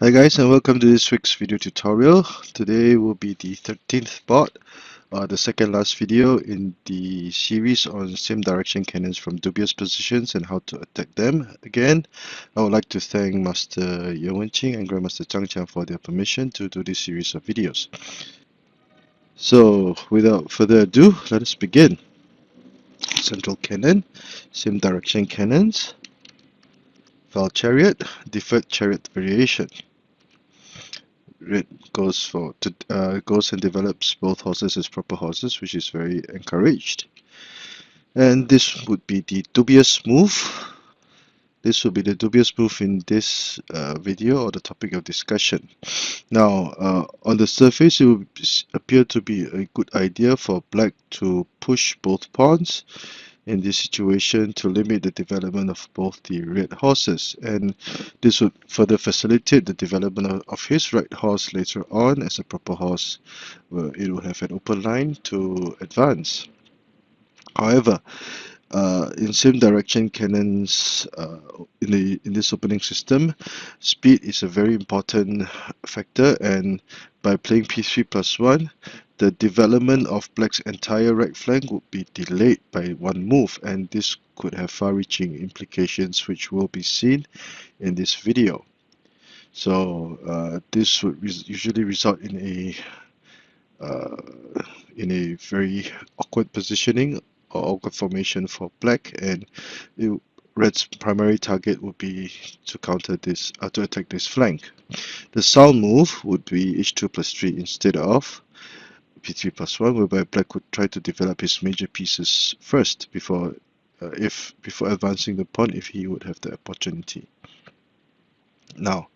Hi guys, and welcome to this week's video tutorial. Today will be the 13th part, the second last video in the series on same direction cannons from dubious positions and how to attack them. Again, I would like to thank Master Xiangqi and Grandmaster Xiangqi for their permission to do this series of videos. So without further ado, let us begin. Central cannon, same direction cannons, file chariot, deferred chariot variation. Red goes and develops both horses as proper horses, which is very encouraged. And this would be the dubious move. This will be the dubious move in this video, or the topic of discussion. Now, on the surface, it would appear to be a good idea for black to push both pawns in this situation to limit the development of both the red horses, and this would further facilitate the development of his right horse later on as a proper horse, where it will have an open line to advance. However, in same direction cannons, in this opening system, speed is a very important factor, and by playing p3 plus 1, the development of black's entire right flank would be delayed by one move, and this could have far-reaching implications which will be seen in this video. So this would usually result in a very awkward positioning or awkward formation for black, and red's primary target would be to counter this, to attack this flank. The sound move would be h2 plus 3 instead of p3 plus 1, whereby black would try to develop his major pieces first before advancing the pawn if he would have the opportunity. Now,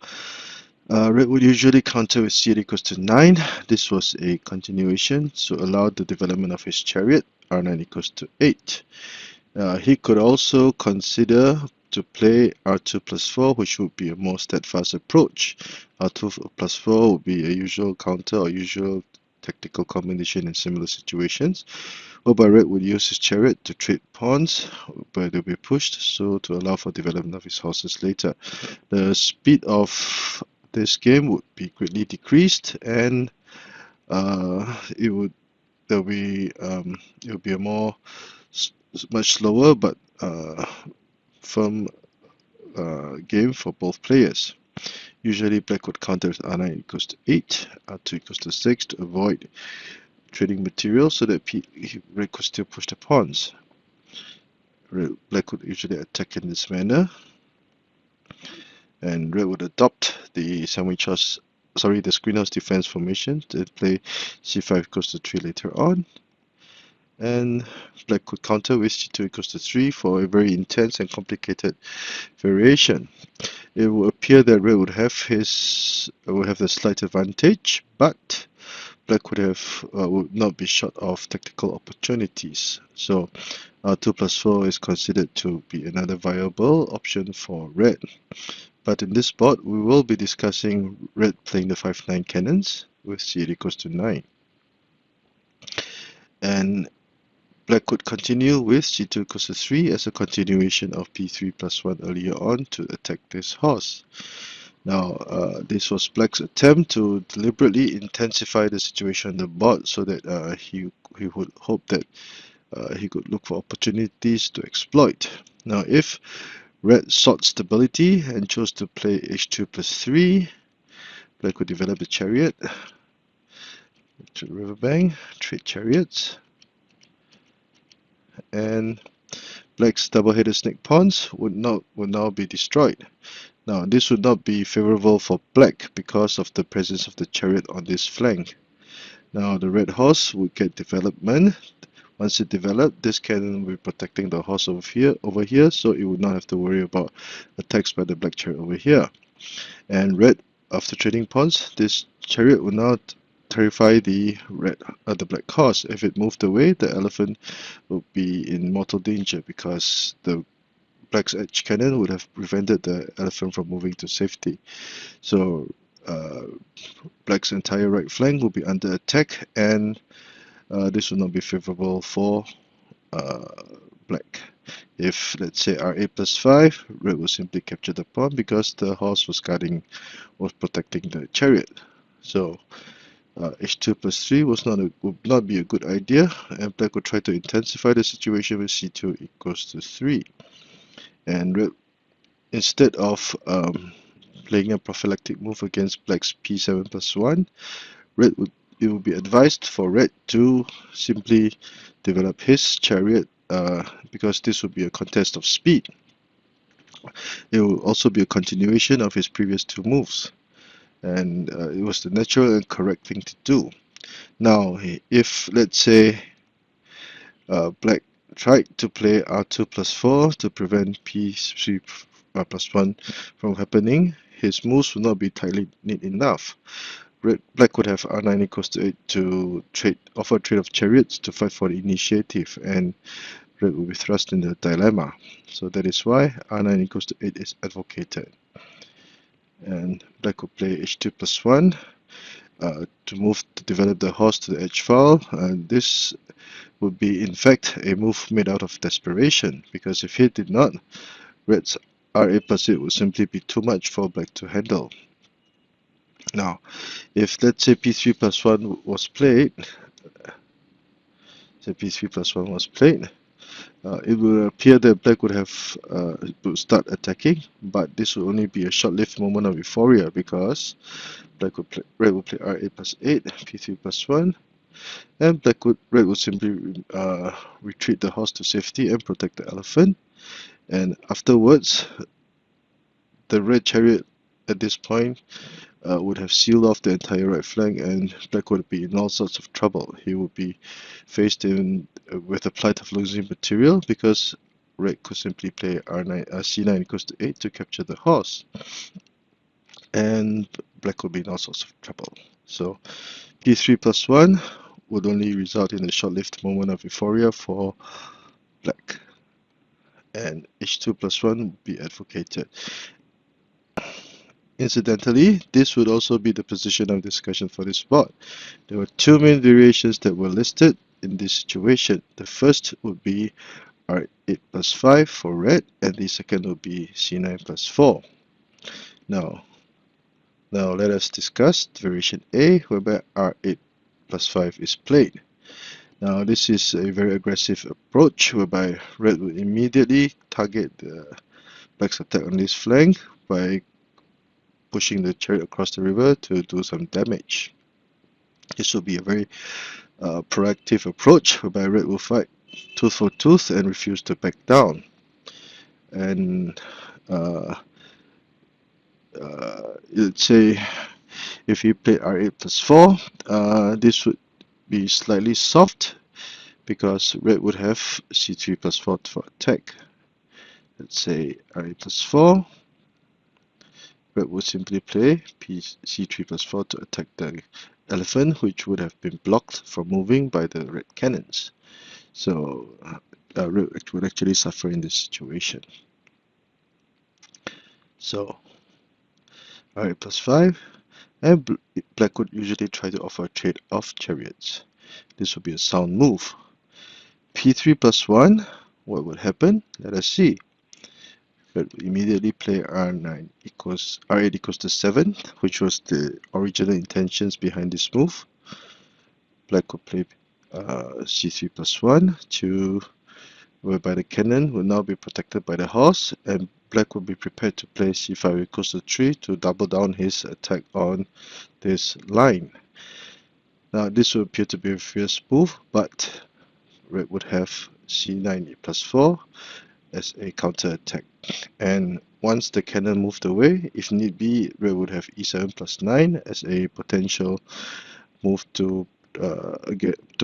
red would usually counter with c8 equals to 9. This was a continuation to allow the development of his chariot, r9 equals to 8. He could also consider to play r2 plus 4, which would be a more steadfast approach. r2 plus 4 would be a usual counter or usual tactical combination in similar situations, whereby red would use his chariot to trade pawns where they'll be pushed, so to allow for development of his horses later. The speed of this game would be greatly decreased, and it would be a much slower but firm game for both players. Usually black would counter with r9 equals to 8, r2 equals to 6 to avoid trading material, so that red could still push the pawns. Black would usually attack in this manner, and red would adopt the screenhouse defense formation to play c5 equals to 3 later on, and black could counter with c2 equals to 3 for a very intense and complicated variation. It will appear that red would have the slight advantage, but black would not be short of tactical opportunities. So r2 plus 4 is considered to be another viable option for red. But in this board, we will be discussing red playing the 5-9 cannons with c8 equals to 9. And black could continue with c2 equals to 3 as a continuation of p3 plus 1 earlier on to attack this horse. Now, this was black's attempt to deliberately intensify the situation on the board, so that he would hope that he could look for opportunities to exploit. Now, if red sought stability and chose to play h2 plus 3, black would develop the chariot to riverbank, trade chariots, and black's double-headed snake pawns would now be destroyed. Now, this would not be favorable for black because of the presence of the chariot on this flank. Now, the red horse would get development. Once it developed, this cannon will be protecting the horse over here, so it would not have to worry about attacks by the black chariot over here. And red, after trading pawns, this chariot would now terrify the black horse. If it moved away, the elephant would be in mortal danger because the black's edge cannon would have prevented the elephant from moving to safety. So black's entire right flank will be under attack, and this will not be favorable for black. If let's say r8 plus 5, red will simply capture the pawn because the horse was protecting the chariot. So h2 plus 3 would not be a good idea, and black would try to intensify the situation with c2 equals to 3. And red, instead of playing a prophylactic move against black's p7 plus 1, it would be advised for red to simply develop his chariot because this would be a contest of speed. It will also be a continuation of his previous two moves, and it was the natural and correct thing to do. Now, if let's say black tried to play r2 plus 4 to prevent p3 plus 1 from happening, his moves would not be tightly knit enough. Black would have r9 equals to 8 to offer a trade of chariots to fight for the initiative, and red will be thrust in the dilemma. So that is why r9 equals to 8 is advocated. And black will play h2 plus 1 to develop the horse to the edge file, and this would be in fact a move made out of desperation, because if he did not, red's r8 plus 8 would simply be too much for black to handle. Now, if let's say p3 plus 1 was played, it will appear that black would start attacking, but this will only be a short-lived moment of euphoria, because red would play r8 plus 8, p3 plus 1, and red would simply retreat the horse to safety and protect the elephant. And afterwards, the red chariot at this point would have sealed off the entire right flank, and black would be in all sorts of trouble. He would be faced with the plight of losing material, because red could simply play c9 equals to 8 to capture the horse, and black would be in all sorts of trouble. So p3 plus 1 would only result in a short-lived moment of euphoria for black, and h2 plus 1 would be advocated. Incidentally, this would also be the position of discussion for this board. There were two main variations that were listed in this situation. The first would be r8 plus 5 for red, and the second would be c9 plus 4. Now let us discuss variation A, whereby r8 plus 5 is played. Now this is a very aggressive approach, whereby red will immediately target black's attack on this flank by pushing the chariot across the river to do some damage. This will be a very proactive approach, whereby red will fight tooth for tooth and refuse to back down. And let's say if he played r8 plus 4, this would be slightly soft, because red would have c3 plus 4 for attack. Let's say r8 plus 4, red would simply play c3 plus 4 to attack the elephant, which would have been blocked from moving by the red cannons. So red would actually suffer in this situation. So r8 plus 5, and black would usually try to offer a trade of chariots. This would be a sound move. p3 plus 1, what would happen? Let us see. Red would immediately play r8 equals to 7, which was the original intentions behind this move. Black would play c3 plus 1 whereby the cannon will now be protected by the horse, and black will be prepared to play c5 equals to 3 to double down his attack on this line. Now this will appear to be a fierce move, but red would have c9 plus 4 as a counter attack, and once the cannon moved away, if need be, red would have e7 plus 9 as a potential move to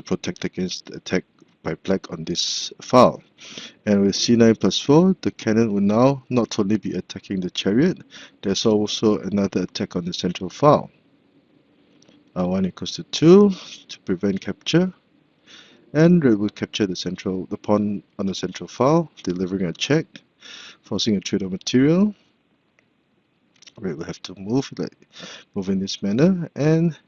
protect against attack by black on this file. And with c9 plus 4, the cannon will now not only be attacking the chariot, there's also another attack on the central file. r1 equals to 2 to prevent capture, and red will capture the pawn on the central file, delivering a check, forcing a trade of material. Red will have to move in this manner, and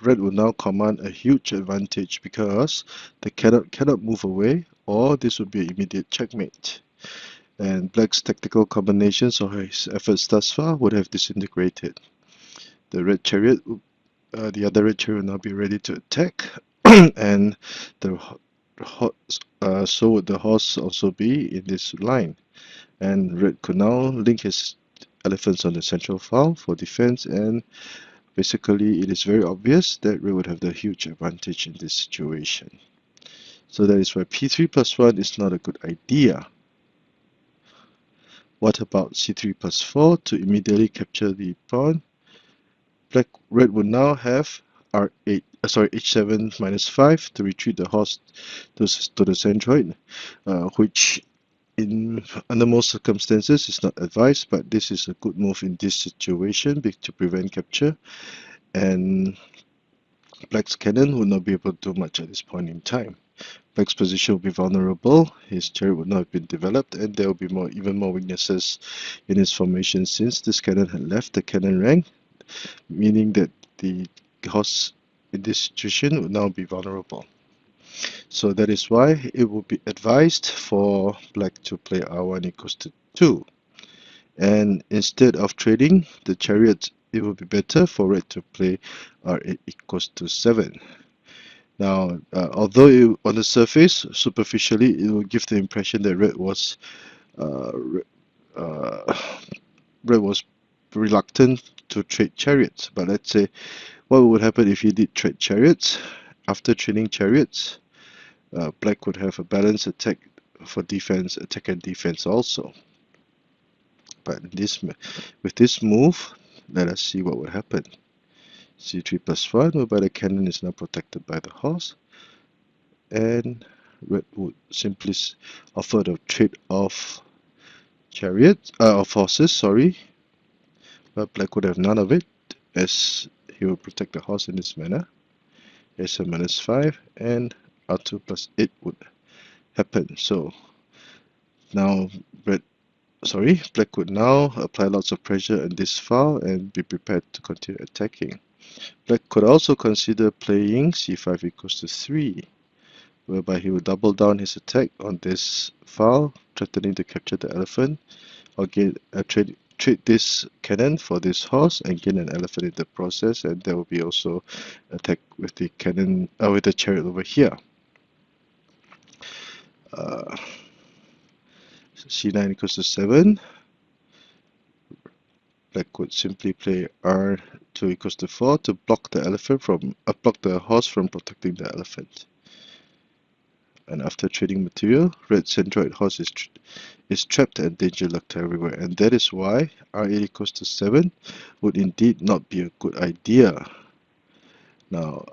red will now command a huge advantage, because the cannot move away or this would be an immediate checkmate. And black's tactical combinations or his efforts thus far would have disintegrated. The red chariot, the other red chariot will now be ready to attack, and so would the horse also be in this line. And red could now link his elephants on the central file for defense, and basically it is very obvious that red would have the huge advantage in this situation. So that is why p3 plus 1 is not a good idea. What about c3 plus 4 to immediately capture the pawn? Red would now have h7 minus 5 to retreat the horse to the centroid, which under most circumstances is not advised, but this is a good move in this situation to prevent capture, and black's cannon would not be able to do much at this point in time. Black's position will be vulnerable, his chariot would not have been developed, and there will be even more weaknesses in his formation since this cannon had left the cannon rank, meaning that the horse in this situation would now be vulnerable. So that is why it would be advised for black to play r1 equals to 2. And instead of trading the chariot, it would be better for red to play r8 equals to 7. Now, although on the surface, superficially, it will give the impression that red was reluctant to trade chariots. But let's say, what would happen if he did trade chariots? After trading chariots, black would have a balanced attack for defense, attack and defense also. But with this move, let us see what would happen. c3 plus 1, whereby the cannon is now protected by the horse, and red would simply offer the trade of horses, sorry, but black would have none of it, as he will protect the horse in this manner. h7 minus 5 and r2 plus 8 would happen. So now black would now apply lots of pressure on this file and be prepared to continue attacking. Black could also consider playing c5 equals to 3, whereby he would double down his attack on this file, threatening to capture the elephant, or trade this cannon for this horse and gain an elephant in the process, and there will be also attack with the cannon with the chariot over here. c9 equals to 7. Black would simply play r2 equals to 4 to block the horse from protecting the elephant. And after trading material, red centroid horse is trapped and danger lurked everywhere, and that is why r8 equals to 7 would indeed not be a good idea. Now,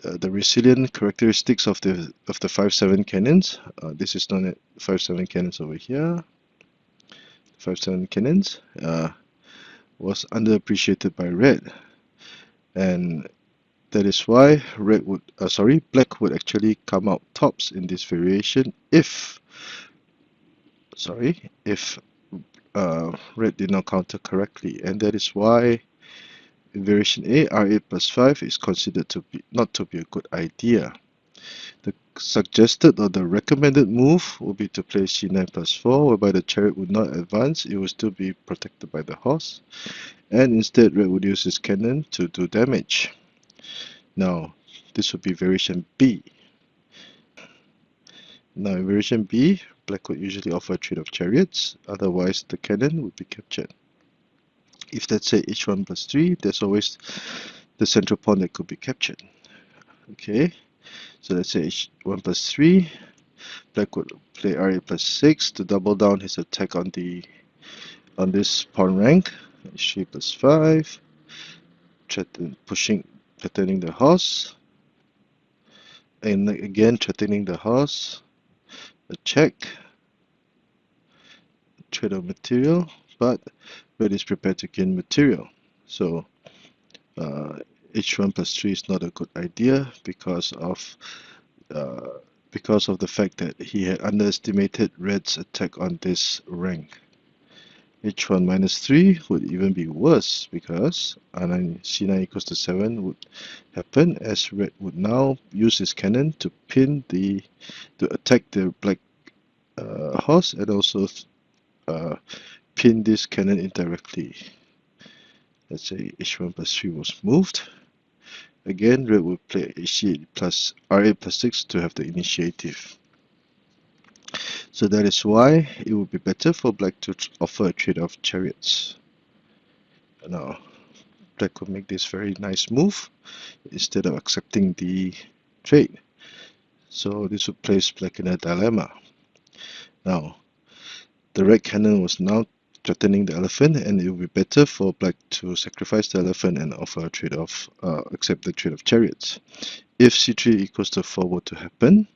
the resilient characteristics of the 5-7 cannons, this is known as 5-7 cannons over here. 5-7 cannons was underappreciated by red, and that is why black would actually come out tops in this variation if red did not counter correctly, and that is why in variation A, r8 plus 5 is considered not to be a good idea. The suggested or the recommended move would be to play c9 plus 4, whereby the chariot would not advance, it will still be protected by the horse, and instead red would use his cannon to do damage. Now, this would be variation B. Now, in variation B, black would usually offer a trade of chariots, otherwise the cannon would be captured. If let's say h1 plus 3, there's always the central pawn that could be captured. Okay, so let's say h1 plus 3, black would play r8 plus 6 to double down his attack on this pawn rank. h3 plus 5, threatening the horse, and again threatening the horse. A check, trade of material, but red is prepared to gain material. So h1 plus 3 is not a good idea because of the fact that he had underestimated red's attack on this rank. h1 minus 3 would even be worse, because r9 c9 equals to 7 would happen, as red would now use his cannon to attack the black horse, and also pin this cannon indirectly. Let's say h1 plus 3 was moved. Again, red would play h8 plus r8 plus 6 to have the initiative. So that is why it would be better for black to offer a trade of chariots. Now, black could make this very nice move instead of accepting the trade. So this would place black in a dilemma. Now, the red cannon was now threatening the elephant, and it would be better for black to sacrifice the elephant and offer a trade of accept the trade of chariots. If c3 equals to 4 were to happen,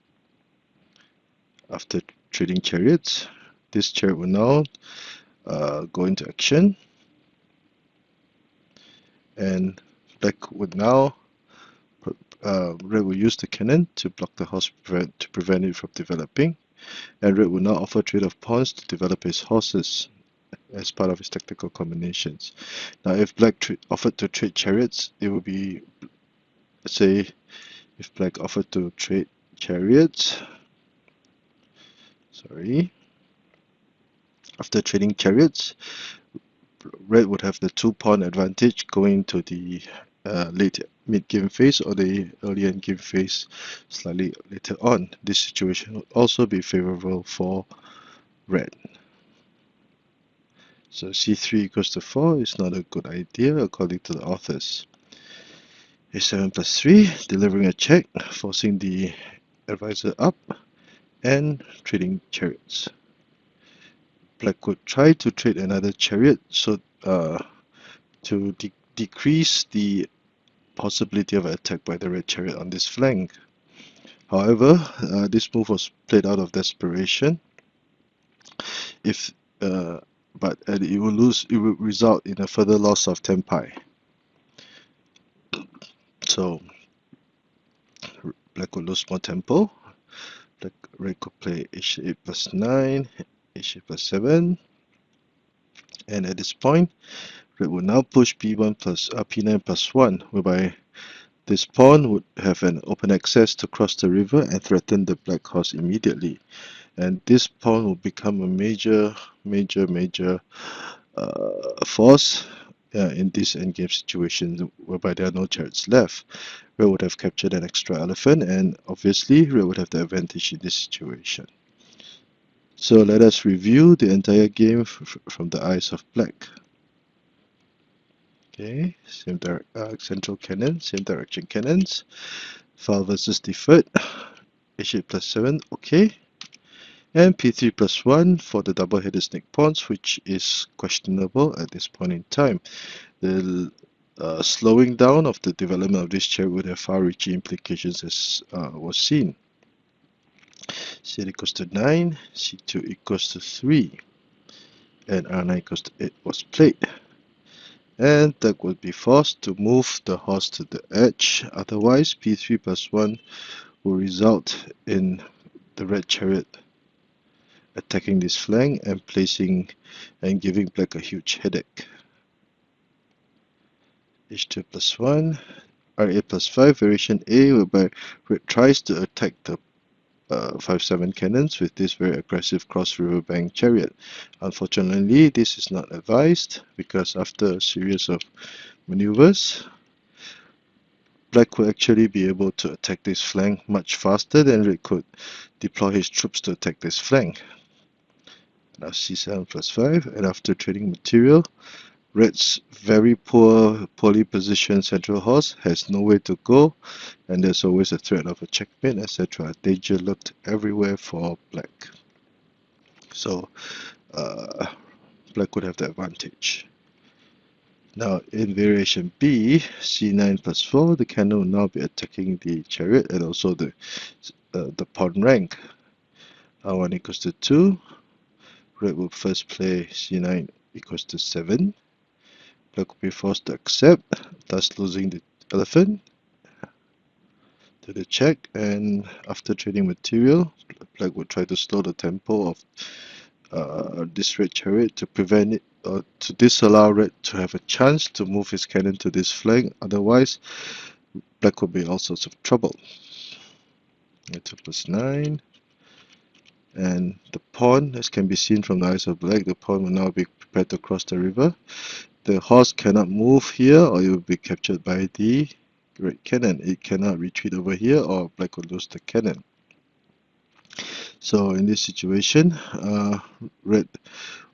after trading chariots, this chariot will now go into action, and black would now red will use the cannon to block the horse to prevent it from developing, and red will now offer trade of pawns to develop his horses as part of his tactical combinations. Now, if black offered to trade chariots, it would be, let's say, if black offered to trade chariots, after trading chariots, red would have the 2-pawn advantage going to the late mid-game phase or the early end-game phase slightly later on. This situation would also be favorable for red. So c3 equals to 4 is not a good idea according to the authors. a7 plus 3, delivering a check, forcing the advisor up, and trading chariots. Black could try to trade another chariot so to decrease the possibility of an attack by the red chariot on this flank. However, this move was played out of desperation. But it will result in a further loss of tempi. So black will lose more tempo. Red could play h8 plus 9, h8 plus 7, and at this point, red will now push b1 plus p9 plus 1, whereby this pawn would have an open access to cross the river and threaten the black horse immediately. And this pawn will become a major force in this endgame situation, whereby there are no chariots left. Red would have captured an extra elephant, and obviously red would have the advantage in this situation. So let us review the entire game from the eyes of black. Okay, same central cannon, same direction cannons. File versus deferred. h8 plus 7, okay. And p3 plus 1 for the double-headed snake pawns, which is questionable at this point in time. The slowing down of the development of this chariot would have far-reaching implications, as was seen. c8 equals to 9, c2 equals to 3, and r9 equals to 8 was played. And black would be forced to move the horse to the edge, otherwise p3 plus 1 will result in the red chariot attacking this flank and giving black a huge headache. h2 plus 1, r8 plus 5, variation A, whereby red tries to attack the 5-7 cannons with this very aggressive cross riverbank chariot. Unfortunately, this is not advised, because after a series of maneuvers, black will actually be able to attack this flank much faster than red could deploy his troops to attack this flank. Now c7 plus 5, and after trading material, red's very poorly positioned central horse has nowhere to go, and there's always a threat of a checkmate, etc. Danger lurked everywhere for black. So black would have the advantage. Now in variation B, c9 plus 4, the cannon will now be attacking the chariot and also the pawn rank. r1 equals to 2. Red will first play c9 equals to 7. Black will be forced to accept, thus losing the elephant to the check, and after trading material, black will try to slow the tempo of this red chariot to prevent it to disallow red to have a chance to move his cannon to this flank. Otherwise, black will be all sorts of trouble. Knight +9. And the pawn, as can be seen from the eyes of black, the pawn will now be prepared to cross the river. The horse cannot move here, or it will be captured by the red cannon. It cannot retreat over here, or black will lose the cannon. So in this situation, red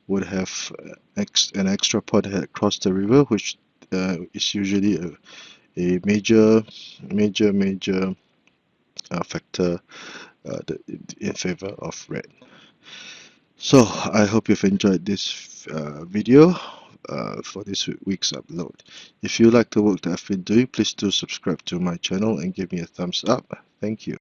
would have an extra pawn across the river, which is usually a major factor in favor of red. So I hope you've enjoyed this video for this week's upload. If you like the work that I've been doing, please do subscribe to my channel and give me a thumbs up. Thank you.